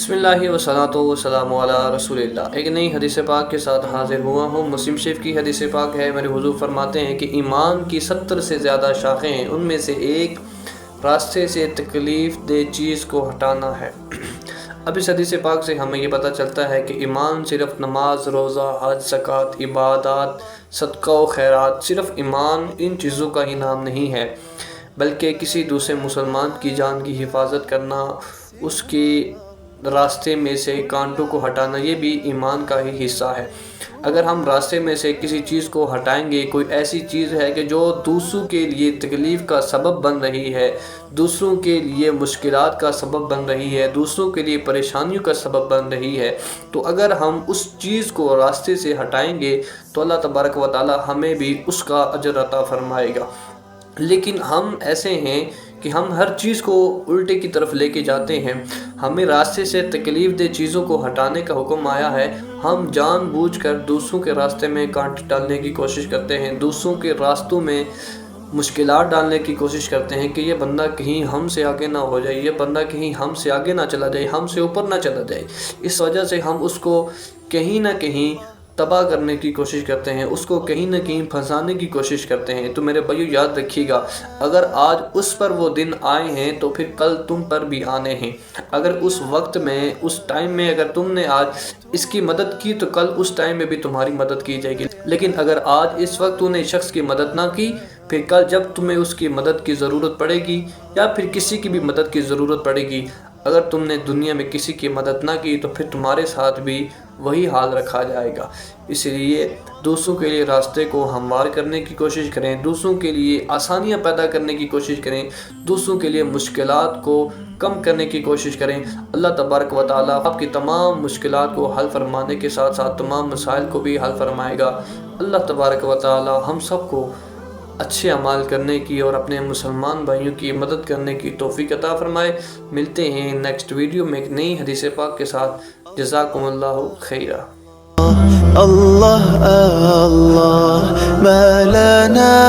बिस्मिल्लाहि वस्सलातु वस्सलामु अला रसूलिल्लाह। एक नई हदीस पाक के साथ हाजिर हुआ हूँ। मुस्लिम शरीफ की हदीस पाक है। मेरे हुजूर फरमाते हैं कि ईमान की 70 से ज़्यादा शाखें हैं, उनमें से एक रास्ते से तकलीफ़ दे चीज़ को हटाना है। अब इस हदीस पाक से हमें ये पता चलता है कि ईमान सिर्फ नमाज, रोज़ा, हज, ज़कात, इबादत, सदका व खैरात, सिर्फ ईमान इन चीज़ों का ही नाम नहीं है, बल्कि किसी दूसरे मुसलमान की जान की हिफाजत करना, उसके रास्ते में से कांटों को हटाना, ये भी ईमान का ही हिस्सा है। अगर हम रास्ते में से किसी चीज़ को हटाएंगे, कोई ऐसी चीज़ है कि जो दूसरों के लिए तकलीफ़ का सबब बन रही है, दूसरों के लिए मुश्किलात का सबब बन रही है, दूसरों के लिए परेशानियों का सबब बन रही है, तो अगर हम उस चीज़ को रास्ते से हटाएंगे तो अल्लाह तबारक व तआला हमें भी उसका अजर अता फरमाएगा। लेकिन हम ऐसे हैं कि हम हर चीज़ को उल्टे की तरफ लेके जाते हैं। हमें रास्ते से तकलीफ़ दे चीज़ों को हटाने का हुक्म आया है, हम जानबूझकर दूसरों के रास्ते में कांटे डालने की कोशिश करते हैं, दूसरों के रास्तों में मुश्किलात डालने की कोशिश करते हैं कि ये बंदा कहीं हमसे आगे ना हो जाए, ये बंदा कहीं हमसे आगे ना चला जाए, हमसे ऊपर ना चला जाए। इस वजह से हम उसको कहीं ना कहीं तबाह करने की कोशिश करते हैं, उसको कहीं ना कहीं फंसाने की कोशिश करते हैं। तो मेरे भाइयों याद रखिएगा, अगर आज उस पर वो दिन आए हैं तो फिर कल तुम पर भी आने हैं। अगर उस वक्त में, उस टाइम में अगर तुमने आज इसकी मदद की तो कल उस टाइम में भी तुम्हारी मदद की जाएगी। लेकिन अगर आज इस वक्त तूने शख्स की मदद ना की, फिर कल जब तुम्हें उसकी मदद की ज़रूरत पड़ेगी या फिर किसी की भी मदद की ज़रूरत पड़ेगी, अगर तुमने दुनिया में किसी की मदद ना की तो फिर तुम्हारे साथ भी वही हाल रखा जाएगा। इसलिए दूसरों के लिए रास्ते को हमवार करने की कोशिश करें, दूसरों के लिए आसानियां पैदा करने की कोशिश करें, दूसरों के लिए मुश्किलात को कम करने की कोशिश करें। अल्लाह तबारक व तआला आपकी तमाम मुश्किलात को हल फरमाने के साथ साथ तमाम मसाइल को भी हल फरमाएगा। अल्लाह तबारक व तआला हम सबको अच्छे अमाल करने की और अपने मुसलमान भाइयों की मदद करने की तौफीक अता फरमाए। मिलते हैं नेक्स्ट वीडियो में एक नई हदीस पाक के साथ। जज़ाकुमुल्लाहु खैरा। अल्लाह अल्लाह मौलाना।